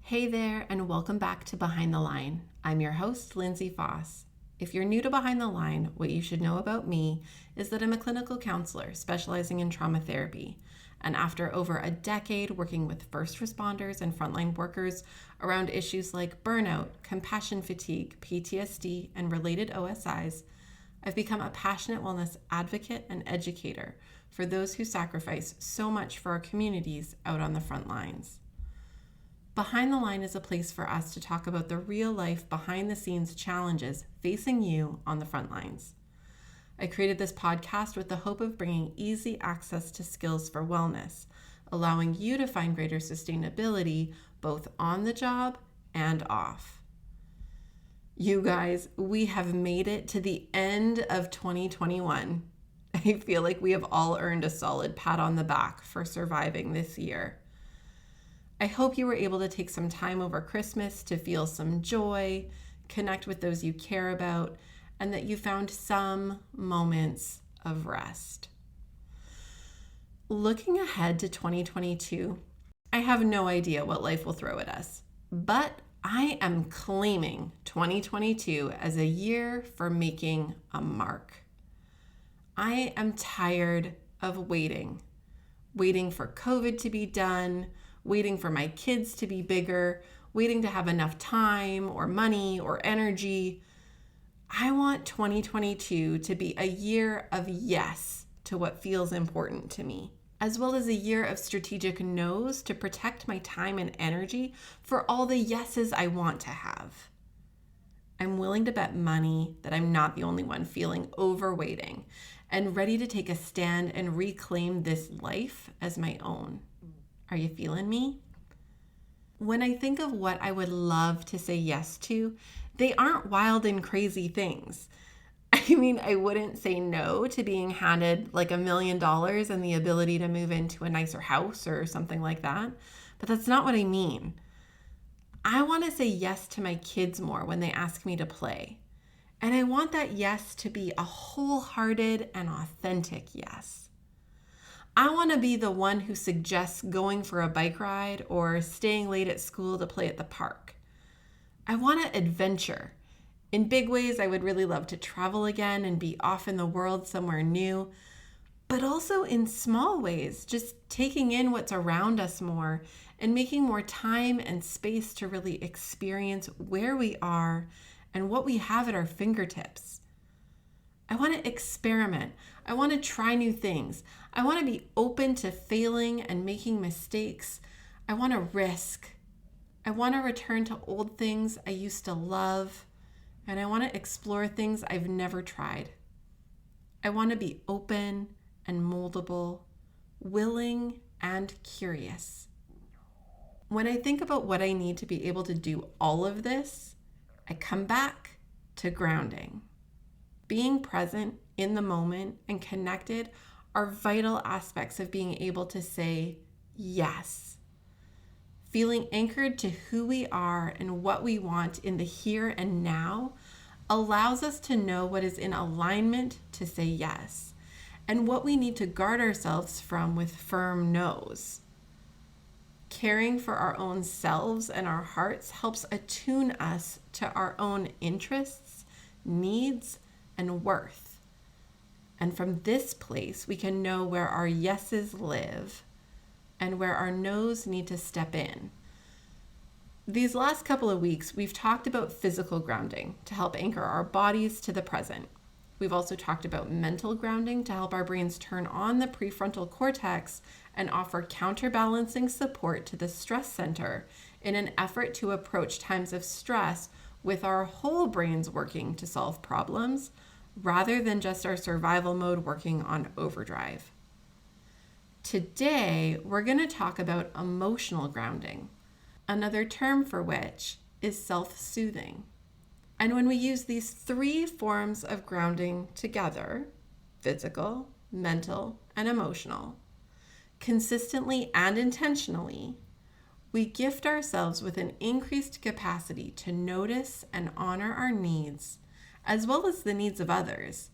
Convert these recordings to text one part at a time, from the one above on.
Hey there, and welcome back to Behind the Line. I'm your host, Lindsay Foss. If you're new to Behind the Line, what you should know about me is that I'm a clinical counselor specializing in trauma therapy. And after over a decade working with first responders and frontline workers around issues like burnout, compassion fatigue, PTSD, and related OSIs, I've become a passionate wellness advocate and educator for those who sacrifice so much for our communities out on the front lines. Behind the Line is a place for us to talk about the real-life, behind-the-scenes challenges facing you on the front lines. I created this podcast with the hope of bringing easy access to skills for wellness, allowing you to find greater sustainability both on the job and off. You guys, we have made it to the end of 2021. I feel like we have all earned a solid pat on the back for surviving this year. I hope you were able to take some time over Christmas to feel some joy, connect with those you care about, and that you found some moments of rest. Looking ahead to 2022, I have no idea what life will throw at us, but I am claiming 2022 as a year for making a mark. I am tired of waiting for COVID to be done, waiting for my kids to be bigger, waiting to have enough time or money or energy. I want 2022 to be a year of yes to what feels important to me, as well as a year of strategic no's to protect my time and energy for all the yeses I want to have. I'm willing to bet money that I'm not the only one feeling overweighting and ready to take a stand and reclaim this life as my own. Are you feeling me? When I think of what I would love to say yes to, they aren't wild and crazy things. I mean, I wouldn't say no to being handed like $1 million and the ability to move into a nicer house or something like that, but that's not what I mean. I want to say yes to my kids more when they ask me to play. And I want that yes to be a wholehearted and authentic yes. I want to be the one who suggests going for a bike ride or staying late at school to play at the park. I want to adventure. In big ways, I would really love to travel again and be off in the world somewhere new, but also in small ways, just taking in what's around us more and making more time and space to really experience where we are and what we have at our fingertips. I want to experiment. I want to try new things. I want to be open to failing and making mistakes. I want to risk. I want to return to old things I used to love, and I want to explore things I've never tried. I want to be open and moldable, willing and curious. When I think about what I need to be able to do all of this, I come back to grounding. Being present in the moment and connected are vital aspects of being able to say yes. Feeling anchored to who we are and what we want in the here and now allows us to know what is in alignment to say yes and what we need to guard ourselves from with firm no's. Caring for our own selves and our hearts helps attune us to our own interests, needs, and worth. And from this place, we can know where our yeses live and where our no's need to step in. These last couple of weeks, we've talked about physical grounding to help anchor our bodies to the present. We've also talked about mental grounding to help our brains turn on the prefrontal cortex and offer counterbalancing support to the stress center in an effort to approach times of stress with our whole brains working to solve problems rather than just our survival mode working on overdrive. Today, we're going to talk about emotional grounding, another term for which is self-soothing. And when we use these three forms of grounding together, physical, mental, and emotional, consistently and intentionally, we gift ourselves with an increased capacity to notice and honor our needs, as well as the needs of others.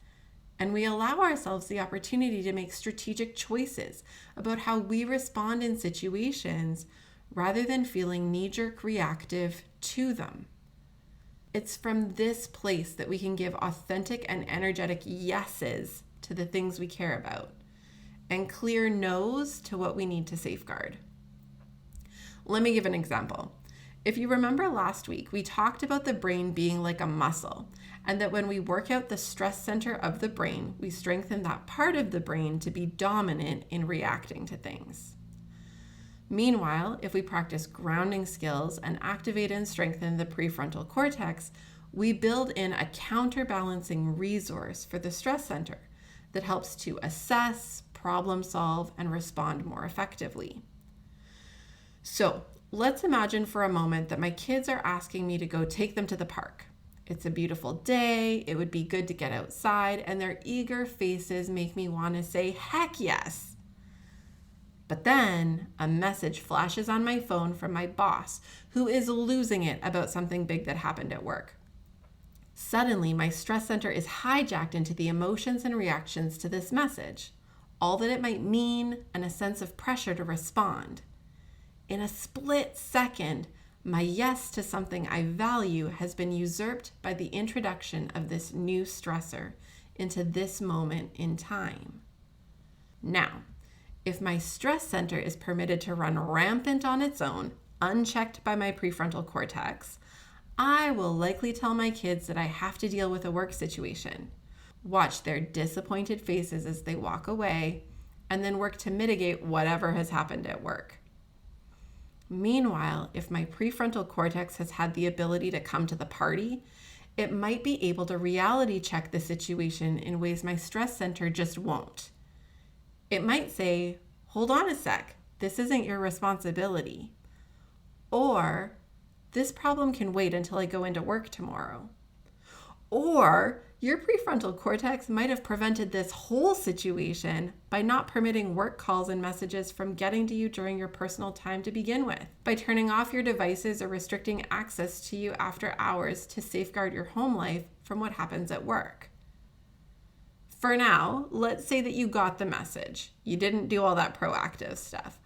And we allow ourselves the opportunity to make strategic choices about how we respond in situations rather than feeling knee-jerk reactive to them. It's from this place that we can give authentic and energetic yeses to the things we care about and clear no's to what we need to safeguard. Let me give an example. If you remember last week, we talked about the brain being like a muscle, and that when we work out the stress center of the brain, we strengthen that part of the brain to be dominant in reacting to things. Meanwhile, if we practice grounding skills and activate and strengthen the prefrontal cortex, we build in a counterbalancing resource for the stress center that helps to assess, problem solve, and respond more effectively. So, let's imagine for a moment that my kids are asking me to go take them to the park. It's a beautiful day, it would be good to get outside, and their eager faces make me want to say, heck yes. But then a message flashes on my phone from my boss, who is losing it about something big that happened at work. Suddenly, my stress center is hijacked into the emotions and reactions to this message, all that it might mean, and a sense of pressure to respond. In a split second, my yes to something I value has been usurped by the introduction of this new stressor into this moment in time. Now, if my stress center is permitted to run rampant on its own, unchecked by my prefrontal cortex, I will likely tell my kids that I have to deal with a work situation, watch their disappointed faces as they walk away, and then work to mitigate whatever has happened at work. Meanwhile, if my prefrontal cortex has had the ability to come to the party, it might be able to reality check the situation in ways my stress center just won't. It might say, hold on a sec, this isn't your responsibility. Or, this problem can wait until I go into work tomorrow. Or, your prefrontal cortex might have prevented this whole situation by not permitting work calls and messages from getting to you during your personal time to begin with, by turning off your devices or restricting access to you after hours to safeguard your home life from what happens at work. For now, let's say that you got the message. You didn't do all that proactive stuff,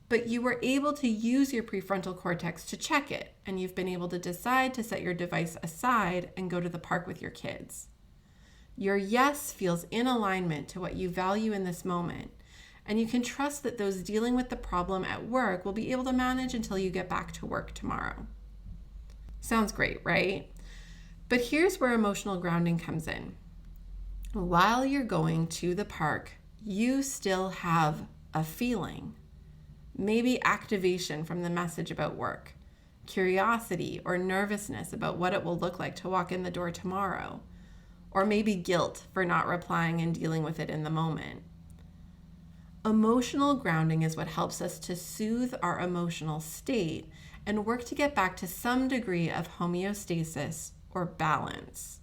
but you were able to use your prefrontal cortex to check it, and you've been able to decide to set your device aside and go to the park with your kids. Your yes feels in alignment to what you value in this moment, and you can trust that those dealing with the problem at work will be able to manage until you get back to work tomorrow. Sounds great, right? But here's where emotional grounding comes in. While you're going to the park, you still have a feeling. Maybe activation from the message about work, curiosity or nervousness about what it will look like to walk in the door tomorrow, or maybe guilt for not replying and dealing with it in the moment. Emotional grounding is what helps us to soothe our emotional state and work to get back to some degree of homeostasis or balance.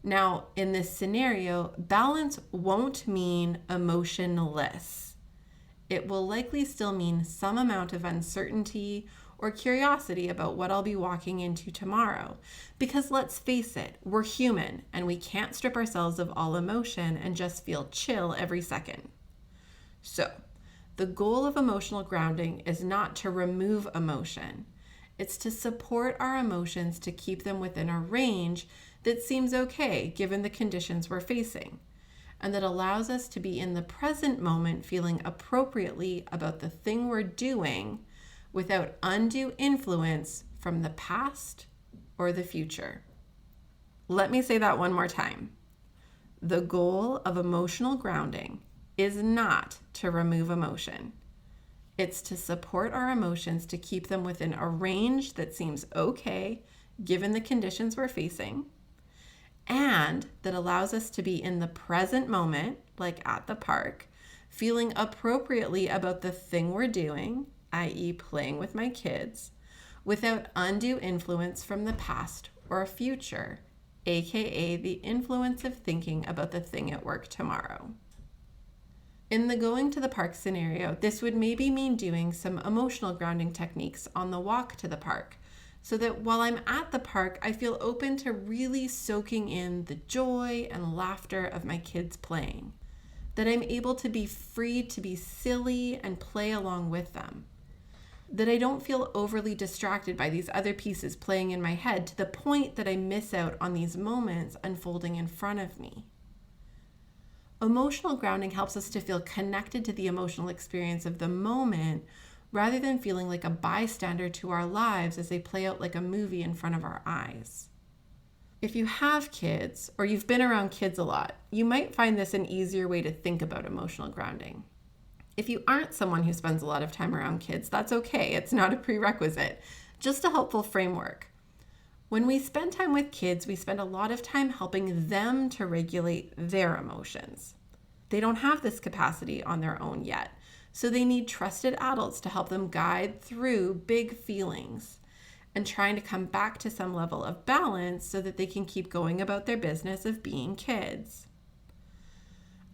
Now, in this scenario, balance won't mean emotionless. It will likely still mean some amount of uncertainty or curiosity about what I'll be walking into tomorrow. Because let's face it, we're human and we can't strip ourselves of all emotion and just feel chill every second. So, the goal of emotional grounding is not to remove emotion. It's to support our emotions to keep them within a range that seems okay given the conditions we're facing, and that allows us to be in the present moment feeling appropriately about the thing we're doing without undue influence from the past or the future. Let me say that one more time. The goal of emotional grounding is not to remove emotion. It's to support our emotions to keep them within a range that seems okay given the conditions we're facing, and that allows us to be in the present moment, like at the park, feeling appropriately about the thing we're doing, i.e. playing with my kids, without undue influence from the past or future, aka the influence of thinking about the thing at work tomorrow. In the going to the park scenario, this would maybe mean doing some emotional grounding techniques on the walk to the park, so that while I'm at the park, I feel open to really soaking in the joy and laughter of my kids playing, that I'm able to be free to be silly and play along with them. that I don't feel overly distracted by these other pieces playing in my head to the point that I miss out on these moments unfolding in front of me. Emotional grounding helps us to feel connected to the emotional experience of the moment rather than feeling like a bystander to our lives as they play out like a movie in front of our eyes. If you have kids or you've been around kids a lot, you might find this an easier way to think about emotional grounding. If you aren't someone who spends a lot of time around kids, that's okay. It's not a prerequisite, just a helpful framework. When we spend time with kids, we spend a lot of time helping them to regulate their emotions. They don't have this capacity on their own yet, so they need trusted adults to help them guide through big feelings and trying to come back to some level of balance so that they can keep going about their business of being kids.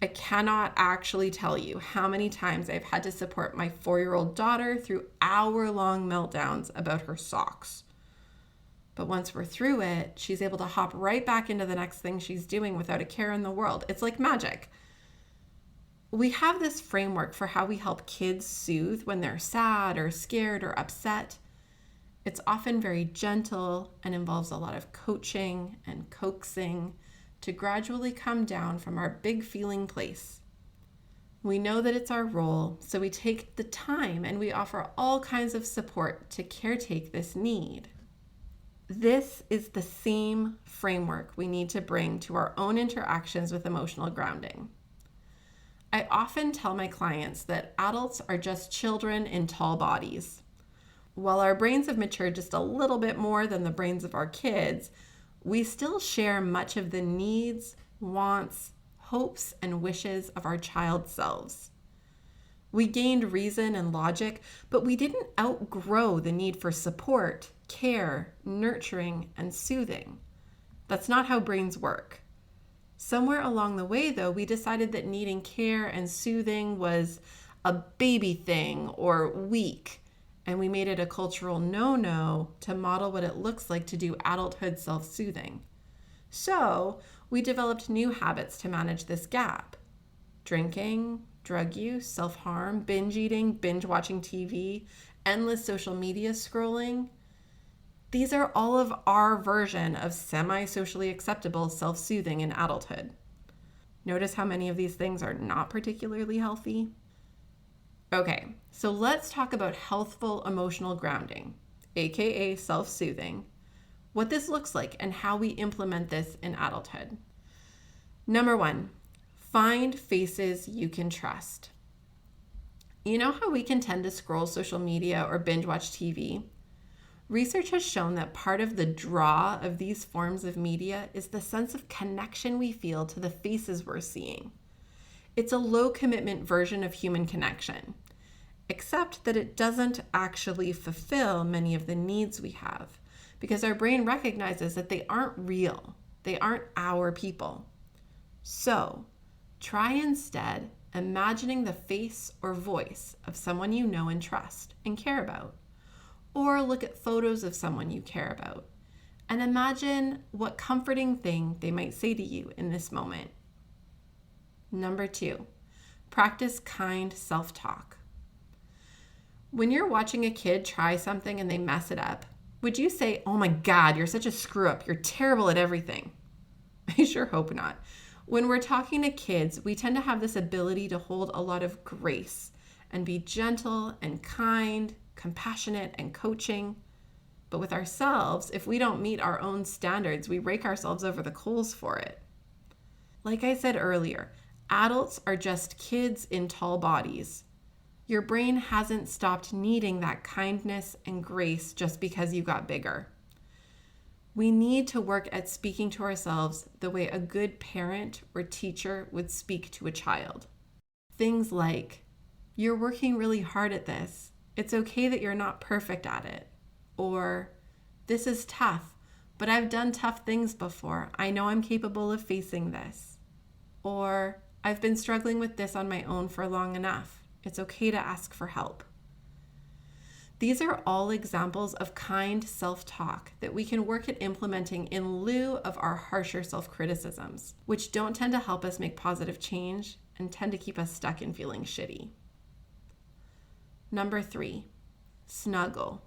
I cannot actually tell you how many times I've had to support my 4-year-old daughter through hour-long meltdowns about her socks. But once we're through it, she's able to hop right back into the next thing she's doing without a care in the world. It's like magic. We have this framework for how we help kids soothe when they're sad or scared or upset. It's often very gentle and involves a lot of coaching and coaxing to gradually come down from our big feeling place. We know that it's our role, so we take the time and we offer all kinds of support to caretake this need. This is the same framework we need to bring to our own interactions with emotional grounding. I often tell my clients that adults are just children in tall bodies. While our brains have matured just a little bit more than the brains of our kids, we still share much of the needs, wants, hopes, and wishes of our child selves. We gained reason and logic, but we didn't outgrow the need for support, care, nurturing, and soothing. That's not how brains work. Somewhere along the way, though, we decided that needing care and soothing was a baby thing or weak, and we made it a cultural no-no to model what it looks like to do adulthood self-soothing. So we developed new habits to manage this gap. Drinking, drug use, self-harm, binge eating, binge watching TV, endless social media scrolling. These are all of our version of semi-socially acceptable self-soothing in adulthood. Notice how many of these things are not particularly healthy? Okay, so let's talk about healthful emotional grounding, aka self-soothing, what this looks like and how we implement this in adulthood. Number 1, find faces you can trust. You know how we can tend to scroll social media or binge watch TV? Research has shown that part of the draw of these forms of media is the sense of connection we feel to the faces we're seeing. It's a low commitment version of human connection, except that it doesn't actually fulfill many of the needs we have because our brain recognizes that they aren't real. They aren't our people. So try instead imagining the face or voice of someone you know and trust and care about. Or look at photos of someone you care about and imagine what comforting thing they might say to you in this moment. Number 2, practice kind self-talk. When you're watching a kid try something and they mess it up, would you say, "Oh my God, you're such a screw up. You're terrible at everything"? I sure hope not. When we're talking to kids, we tend to have this ability to hold a lot of grace and be gentle and kind, compassionate and coaching. But with ourselves, if we don't meet our own standards, we rake ourselves over the coals for it. Like I said earlier, adults are just kids in tall bodies. Your brain hasn't stopped needing that kindness and grace just because you got bigger. We need to work at speaking to ourselves the way a good parent or teacher would speak to a child. Things like, "You're working really hard at this. It's okay that you're not perfect at it." Or, "This is tough, but I've done tough things before. I know I'm capable of facing this." Or, "I've been struggling with this on my own for long enough. It's okay to ask for help." These are all examples of kind self-talk that we can work at implementing in lieu of our harsher self-criticisms, which don't tend to help us make positive change and tend to keep us stuck in feeling shitty. Number 3, snuggle.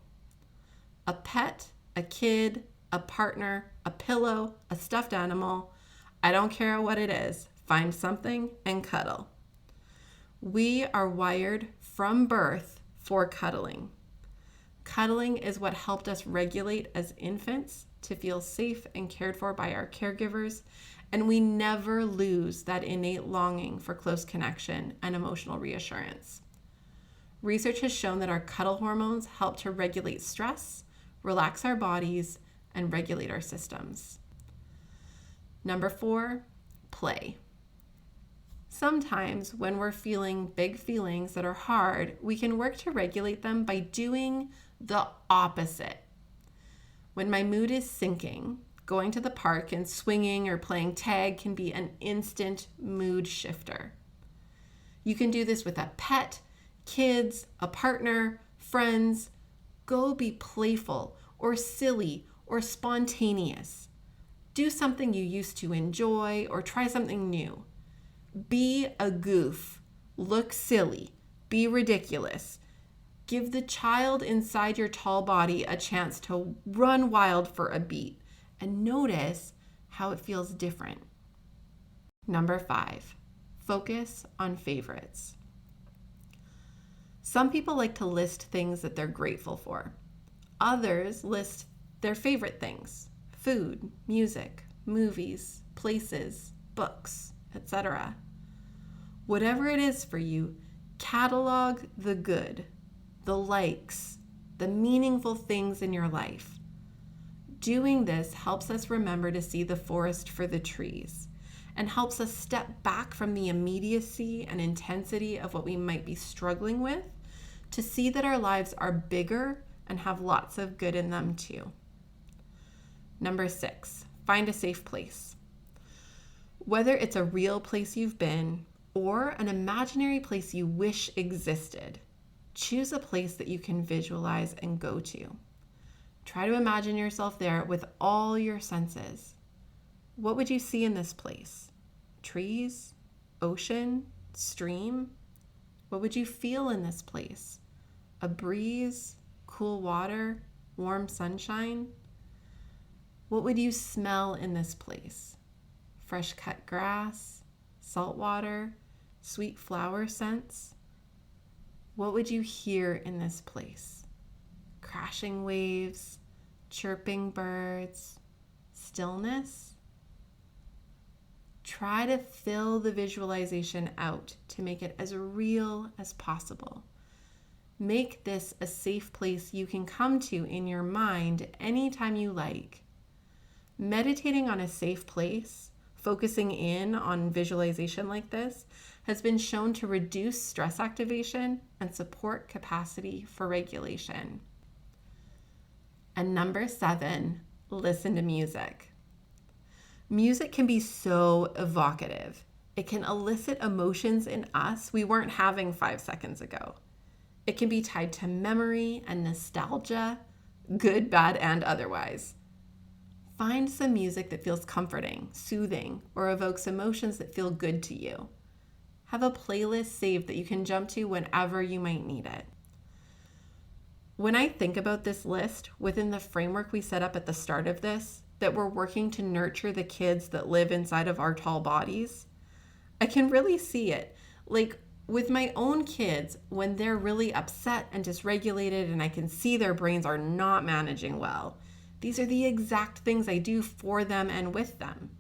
A pet, a kid, a partner, a pillow, a stuffed animal. I don't care what it is. Find something and cuddle. We are wired from birth for cuddling. Cuddling is what helped us regulate as infants to feel safe and cared for by our caregivers, and we never lose that innate longing for close connection and emotional reassurance. Research has shown that our cuddle hormones help to regulate stress, relax our bodies, and regulate our systems. Number 4, play. Sometimes when we're feeling big feelings that are hard, we can work to regulate them by doing the opposite. When my mood is sinking, going to the park and swinging or playing tag can be an instant mood shifter. You can do this with a pet, kids, a partner, friends. Go be playful or silly or spontaneous. Do something you used to enjoy or try something new. Be a goof. Look silly. Be ridiculous. Give the child inside your tall body a chance to run wild for a beat and notice how it feels different. Number 5, focus on favorites. Some people like to list things that they're grateful for. Others list their favorite things: food, music, movies, places, books, etc. Whatever it is for you, catalog the good, the likes, the meaningful things in your life. Doing this helps us remember to see the forest for the trees and helps us step back from the immediacy and intensity of what we might be struggling with to see that our lives are bigger and have lots of good in them too. Number 6, find a safe place. Whether it's a real place you've been or an imaginary place you wish existed, choose a place that you can visualize and go to. Try to imagine yourself there with all your senses. What would you see in this place? Trees? Ocean? Stream? What would you feel in this place? A breeze? Cool water? Warm sunshine? What would you smell in this place? Fresh cut grass? Salt water? Sweet flower scents? What would you hear in this place? Crashing waves, chirping birds, stillness? Try to fill the visualization out to make it as real as possible. Make this a safe place you can come to in your mind anytime you like. Meditating on a safe place, focusing in on visualization like this, has been shown to reduce stress activation and support capacity for regulation. And number 7, listen to music. Music can be so evocative. It can elicit emotions in us we weren't having 5 seconds ago. It can be tied to memory and nostalgia, good, bad, and otherwise. Find some music that feels comforting, soothing, or evokes emotions that feel good to you. Have a playlist saved that you can jump to whenever you might need it. When I think about this list within the framework we set up at the start of this, that we're working to nurture the kids that live inside of our tall bodies, I can really see it. Like with my own kids, when they're really upset and dysregulated and I can see their brains are not managing well, these are the exact things I do for them and with them.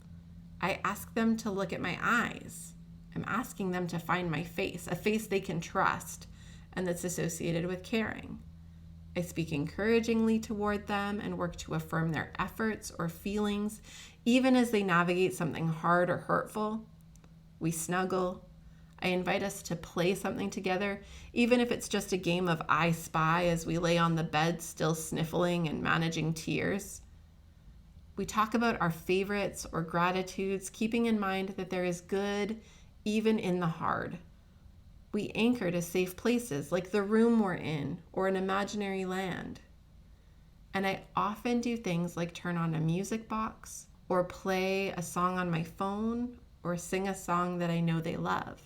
I ask them to look at my eyes. I'm asking them to find my face, a face they can trust and that's associated with caring. I speak encouragingly toward them and work to affirm their efforts or feelings, even as they navigate something hard or hurtful. We snuggle. I invite us to play something together, even if it's just a game of I Spy as we lay on the bed still sniffling and managing tears. We talk about our favorites or gratitudes, keeping in mind that there is good even in the hard. We anchor to safe places like the room we're in or an imaginary land. And I often do things like turn on a music box or play a song on my phone or sing a song that I know they love.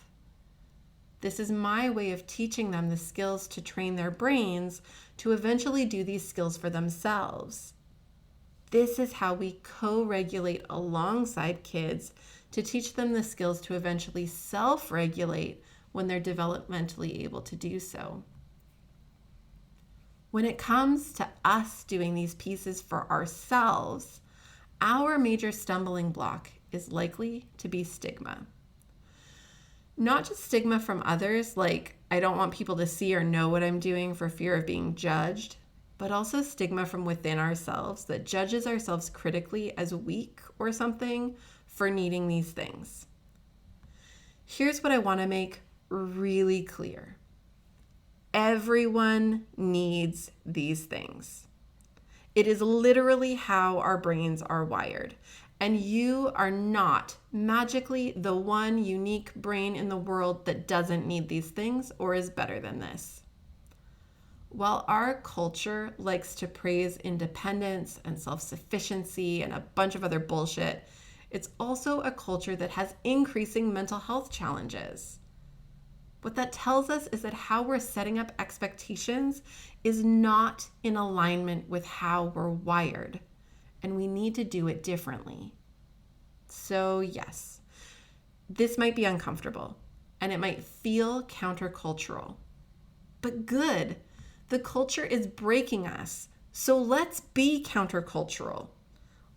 This is my way of teaching them the skills to train their brains to eventually do these skills for themselves. This is how we co-regulate alongside kids to teach them the skills to eventually self-regulate when they're developmentally able to do so. When it comes to us doing these pieces for ourselves, our major stumbling block is likely to be stigma. Not just stigma from others, like I don't want people to see or know what I'm doing for fear of being judged, but also stigma from within ourselves that judges ourselves critically as weak or something for needing these things. Here's what I want to make really clear. Everyone needs these things. It is literally how our brains are wired. And you are not magically the one unique brain in the world that doesn't need these things or is better than this. While our culture likes to praise independence and self-sufficiency and a bunch of other bullshit, it's also a culture that has increasing mental health challenges. What that tells us is that how we're setting up expectations is not in alignment with how we're wired, and we need to do it differently. So yes, this might be uncomfortable, and it might feel countercultural, but good. The culture is breaking us, so let's be countercultural.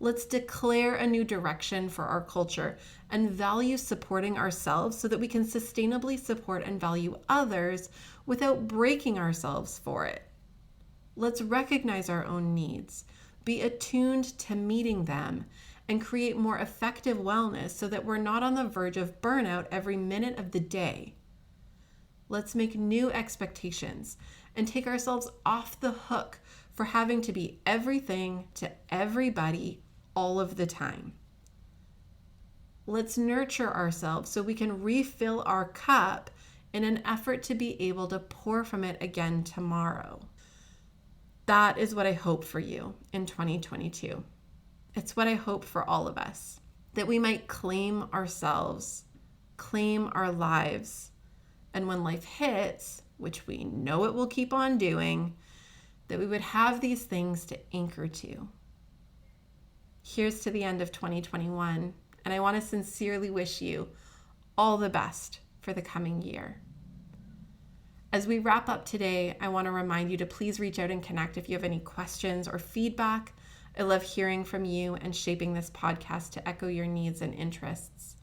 Let's declare a new direction for our culture and value supporting ourselves so that we can sustainably support and value others without breaking ourselves for it. Let's recognize our own needs, be attuned to meeting them, and create more effective wellness so that we're not on the verge of burnout every minute of the day. Let's make new expectations and take ourselves off the hook for having to be everything to everybody all of the time. Let's nurture ourselves so we can refill our cup in an effort to be able to pour from it again tomorrow. That is what I hope for you in 2022. It's what I hope for all of us, that we might claim ourselves, claim our lives, and when life hits, which we know it will keep on doing, that we would have these things to anchor to. Here's to the end of 2021, and I want to sincerely wish you all the best for the coming year. As we wrap up today, I want to remind you to please reach out and connect if you have any questions or feedback. I love hearing from you and shaping this podcast to echo your needs and interests.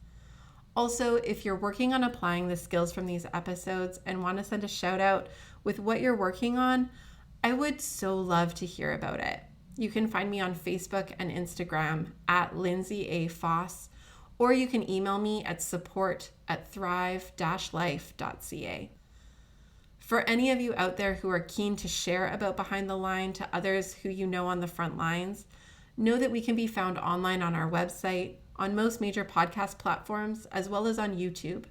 Also, if you're working on applying the skills from these episodes and want to send a shout out with what you're working on, I would so love to hear about it. You can find me on Facebook and Instagram at Lindsay A. Foss, or you can email me at support@thrive-life.ca. For any of you out there who are keen to share about Behind the Line to others who you know on the front lines, know that we can be found online on our website, on most major podcast platforms, as well as on YouTube.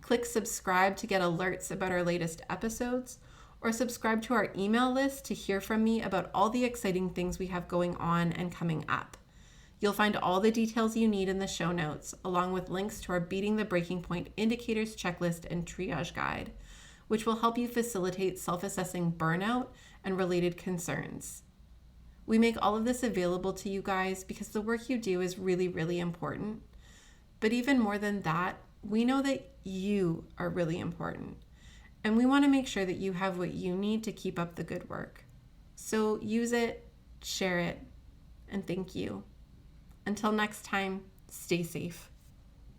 Click subscribe to get alerts about our latest episodes, or subscribe to our email list to hear from me about all the exciting things we have going on and coming up. You'll find all the details you need in the show notes, along with links to our Beating the Breaking Point Indicators Checklist and Triage Guide, which will help you facilitate self-assessing burnout and related concerns. We make all of this available to you guys because the work you do is really, really important. But even more than that, we know that you are really important. And we want to make sure that you have what you need to keep up the good work. So use it, share it, and thank you. Until next time, stay safe.